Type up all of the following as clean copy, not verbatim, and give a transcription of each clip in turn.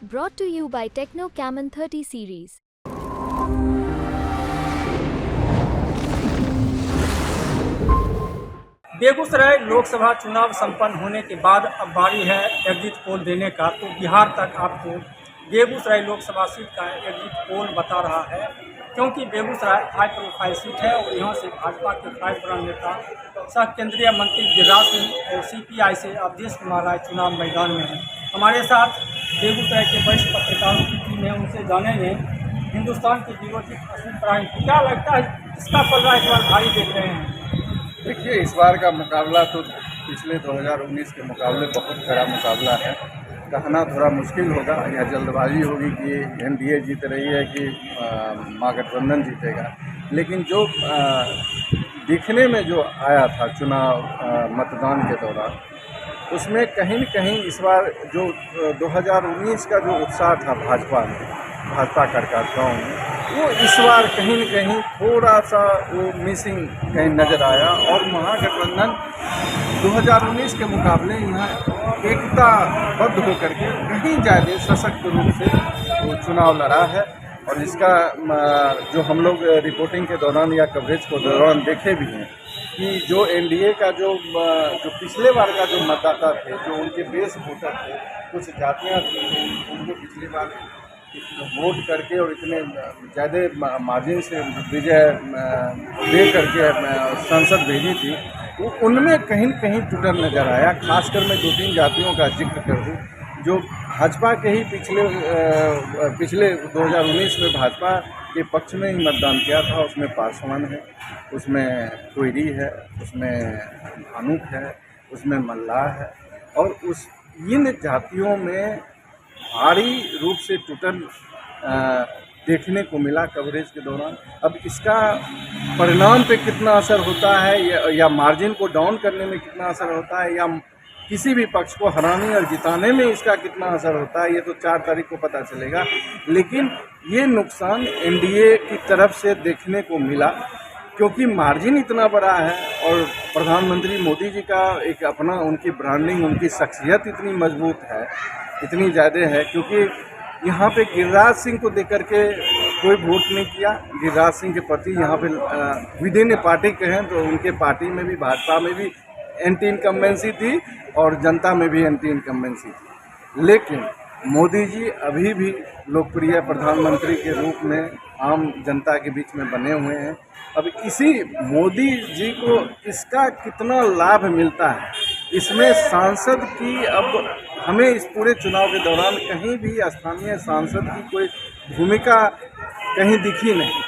Brought to you by Techno Camon 30 series. Begusarai Lok Sabha चुनाव संपन्न होने के बाद अब बारी है एग्जिट पोल देने का। तो बिहार तक आपको बेगूसराय लोकसभा सीट का एग्जिट पोल बता रहा है, क्योंकि बेगूसराय हाई प्रोफाइल सीट है और यहाँ से भाजपा के फाइव ब्रांड नेता सह केंद्रीय मंत्री गिरिराज सिंह और सीपीआई से अवधेश कुमार राय चुनाव मैदान में हैं। हमारे साथ बेगूसराय के वरिष्ठ पत्रकारों की टीम है, उनसे जानेंगे हिंदुस्तान के विरोधी असीम प्राइम क्या लगता है, इसका पलड़ा इस बार भारी देख रहे हैं। देखिए, इस बार का मुकाबला तो पिछले 2019 के मुकाबले बहुत कड़ा मुकाबला है। कहना थोड़ा मुश्किल होगा या जल्दबाजी होगी कि एनडीए जीत रही है कि महागठबंधन जीतेगा, लेकिन जो दिखने में जो आया था चुनाव मतदान के दौरान, उसमें कहीं न कहीं इस बार जो 2019 का जो उत्साह था भाजपा कार्यकर्ताओं में, वो इस बार कहीं न कहीं थोड़ा सा वो मिसिंग कहीं नज़र आया। और महागठबंधन 2019 के मुकाबले यहाँ एकताबद्ध होकर के कहीं ज़्यादा सशक्त रूप से वो चुनाव लड़ा है। और इसका जो हम लोग रिपोर्टिंग के दौरान या कवरेज के दौरान देखे भी हैं कि जो एनडीए का जो पिछले बार का जो मतदाता थे, जो उनके बेस वोटर थे, कुछ जातियाँ थी, उनको पिछली बार वोट करके और इतने ज़्यादा मार्जिन से विजय दे करके संसद भेजी थी, वो उनमें कहीं न कहीं टूटन नज़र आया। खासकर मैं 2-3 जातियों का जिक्र कर दूँ जो भाजपा के ही पिछले 2019 में भाजपा के पक्ष में ही मतदान किया था। उसमें पासवान है, उसमें कोयरी है, उसमें भानुक है, उसमें मल्लाह है, और इन जातियों में भारी रूप से टूटन देखने को मिला कवरेज के दौरान। अब इसका परिणाम पे कितना असर होता है या मार्जिन को डाउन करने में कितना असर होता है या किसी भी पक्ष को हराने और जिताने में इसका कितना असर होता है, ये तो 4 तारीख को पता चलेगा। लेकिन ये नुकसान एनडीए की तरफ से देखने को मिला, क्योंकि मार्जिन इतना बड़ा है और प्रधानमंत्री मोदी जी का एक अपना उनकी ब्रांडिंग, उनकी शख्सियत इतनी मजबूत है, इतनी ज़्यादा है, क्योंकि यहाँ पे गिरिराज सिंह को देकर के कोई वोट नहीं किया। गिरिराज सिंह के प्रति यहाँ पे विद इन पार्टी कहें तो उनके पार्टी में भी, भाजपा में भी एंटी इनकम्बेंसी थी और जनता में भी एंटी इनकम्बेंसी थी। लेकिन मोदी जी अभी भी लोकप्रिय प्रधानमंत्री के रूप में आम जनता के बीच में बने हुए हैं। अब इसी मोदी जी को इसका कितना लाभ मिलता है, इसमें सांसद की अब हमें इस पूरे चुनाव के दौरान कहीं भी स्थानीय सांसद की कोई भूमिका कहीं दिखी नहीं।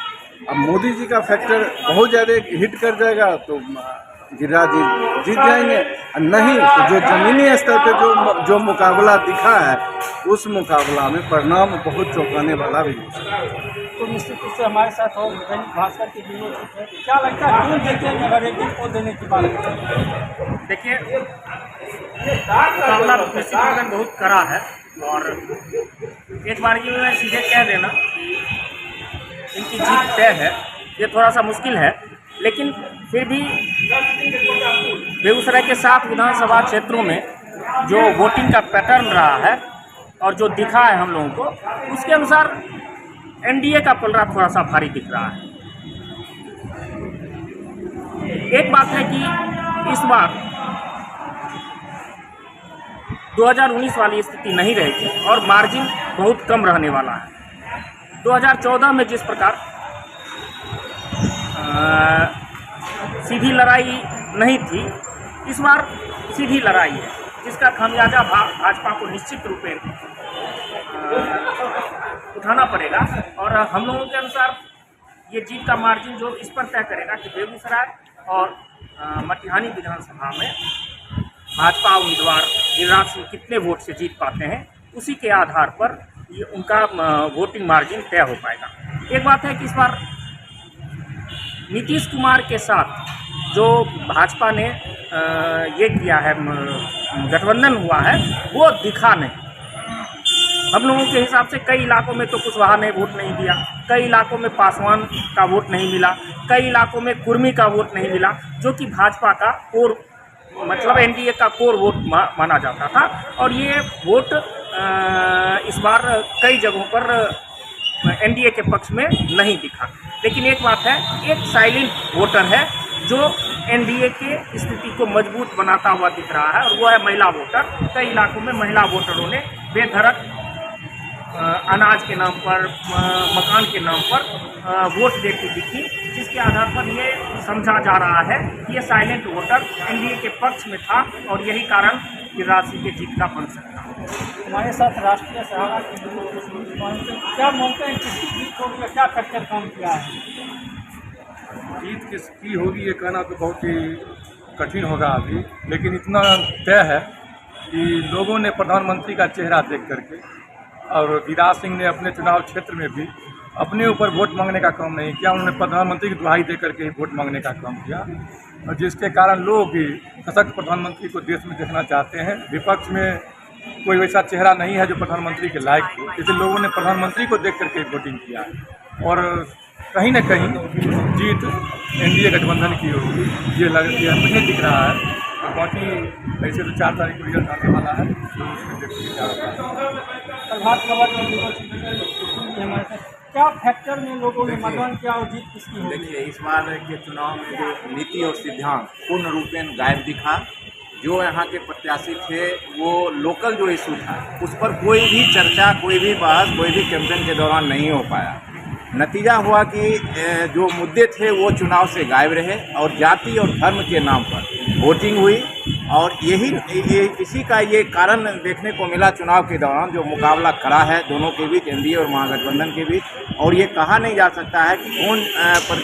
अब मोदी जी का फैक्टर बहुत ज़्यादा हिट कर जाएगा तो गिरिराज जी जीत जाएंगे, नहीं तो जो ज़मीनी स्तर पे जो मुकाबला दिखा है, उस मुकाबला में परिणाम बहुत चौंकाने वाला भी हो सकता है। तो निश्चित रूप से हमारे साथ और दैनिक भास्कर के विरोधी है, क्या लगता है कौन जीतेंगे अगर एग्जिट पोल देने की बात करें? देखिए, मुकाबला निश्चित रूप में बहुत कड़ा है और एक बार ये मैं सीधे कह देना कि इनकी जीत तय है, ये थोड़ा सा मुश्किल है। लेकिन फिर भी बेगूसराय के 7 विधानसभा क्षेत्रों में जो वोटिंग का पैटर्न रहा है और जो दिखा है हम लोगों को, उसके अनुसार एनडीए का पलड़ा थोड़ा सा भारी दिख रहा है। एक बात है कि इस बार 2019 वाली स्थिति नहीं रहेगी और मार्जिन बहुत कम रहने वाला है। 2014 में जिस प्रकार सीधी लड़ाई नहीं थी, इस बार सीधी लड़ाई है, जिसका खामियाजा भाजपा को निश्चित रूप में उठाना पड़ेगा। और हम लोगों के अनुसार ये जीत का मार्जिन जो इस पर तय करेगा कि बेगूसराय और मटिहानी विधानसभा में भाजपा उम्मीदवार गिरिराज सिंह कितने वोट से जीत पाते हैं, उसी के आधार पर ये उनका वोटिंग मार्जिन तय हो पाएगा। एक बात है कि इस बार नीतीश कुमार के साथ जो भाजपा ने ये किया है, गठबंधन हुआ है, वो दिखा नहीं। हम लोगों के हिसाब से कई इलाकों में तो कुशवाहा ने वोट नहीं दिया, कई इलाकों में पासवान का वोट नहीं मिला, कई इलाकों में कुर्मी का वोट नहीं मिला, जो कि भाजपा का कोर मतलब एनडीए का कोर वोट माना जाता था। और ये वोट इस बार कई जगहों पर एनडीए के पक्ष में नहीं दिखा। लेकिन एक बात है, एक साइलेंट वोटर है जो एनडीए के स्थिति को मजबूत बनाता हुआ दिख रहा है, और वो है महिला वोटर। कई इलाकों में महिला वोटरों ने बेधड़क अनाज के नाम पर, मकान के नाम पर वोट देती दिखी, जिसके आधार पर ये समझा जा रहा है कि ये साइलेंट वोटर एनडीए के पक्ष में था और यही कारण गिरिराज सिंह के जीत का बन सकता है। हमारे साथ राष्ट्रीय सहारा के क्या मानते हैं, किसकी जीत होगी या क्या फैक्टर काम किया है? जीत किसकी होगी ये कहना तो बहुत ही कठिन होगा अभी, लेकिन इतना तय है कि लोगों ने प्रधानमंत्री का चेहरा देख करके, और गिरिराज सिंह ने अपने चुनाव क्षेत्र में भी अपने ऊपर वोट मांगने का काम नहीं किया, उन्होंने प्रधानमंत्री की दुहाई दे करके ही वोट मांगने का काम किया, और जिसके कारण लोग भी सशक्त प्रधानमंत्री को देश में देखना चाहते हैं। विपक्ष में कोई वैसा चेहरा नहीं है जो प्रधानमंत्री के लायक हो, इसलिए लोगों ने प्रधानमंत्री को देख करके वोटिंग किया है, और कहीं न कहीं जीत एनडीए गठबंधन की होगी, ये मुझे दिख रहा है। और बाकी ऐसे तो 4 तारीख को रिजल्ट आने वाला है, तो उसमें देखिए क्या होता है। प्रभात खबर में हमारे साथ क्या फैक्टर में लोगों ने मतदान किया और जीत किसकी होगी? देखिए, इस बार के चुनाव में जो नीति और सिद्धांत पूर्ण रूपेण गायब दिखा। जो यहाँ के प्रत्याशी थे वो लोकल जो इशू था उस पर कोई भी चर्चा, कोई भी बहस, कोई भी कैंपेन के दौरान नहीं हो पाया। नतीजा हुआ कि जो मुद्दे थे वो चुनाव से गायब रहे और जाति और धर्म के नाम पर वोटिंग हुई, और इसी का ये कारण देखने को मिला चुनाव के दौरान। जो मुकाबला खड़ा है दोनों के बीच, एनडीए और महागठबंधन के बीच, और ये कहा नहीं जा सकता है कि कौन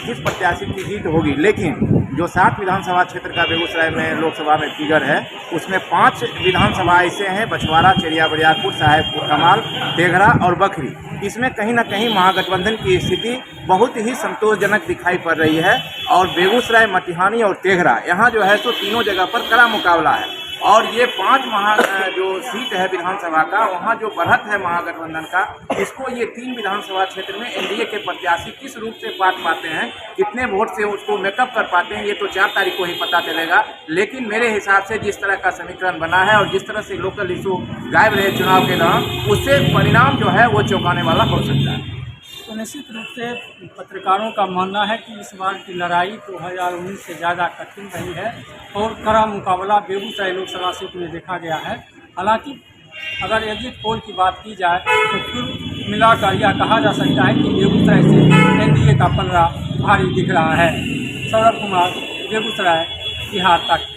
किस प्रत्याशी की जीत होगी। लेकिन जो 7 विधानसभा क्षेत्र का बेगूसराय में लोकसभा में फिगर है, उसमें 5 विधानसभा ऐसे हैं, बछवाड़ा, चेरिया बरियारपुर, साहेबपुर कमाल, तेघड़ा और बखरी। इसमें कहीं ना कहीं महागठबंधन की स्थिति बहुत ही संतोषजनक दिखाई पड़ रही है, और बेगूसराय, मटिहानी और तेघड़ा यहाँ जो है सो तीनों जगह पर कड़ा मुकाबला है। और ये 5 जो सीट है विधानसभा का, वहाँ जो बढ़त है महागठबंधन का, इसको ये 3 विधानसभा क्षेत्र में एनडीए के प्रत्याशी किस रूप से पाते हैं, कितने वोट से उसको मेकअप कर पाते हैं, ये तो 4 तारीख को ही पता चलेगा। लेकिन मेरे हिसाब से जिस तरह का समीकरण बना है और जिस तरह से लोकल इशू गायब रहे चुनाव के दौरान, उससे परिणाम जो है वो चौंकाने वाला हो सकता है। तो निश्चित रूप से पत्रकारों का मानना है कि इस बार की लड़ाई 2019 से ज़्यादा कठिन रही है और कड़ा मुकाबला बेगूसराय लोकसभा सीट में देखा गया है। हालांकि अगर एग्जिट पोल की बात की जाए तो फिर मिलाकर यह कहा जा सकता है कि बेगूसराय से एनडीए का पलड़ा भारी दिख रहा है। सौरभ कुमार, बेगूसराय, बिहार तक।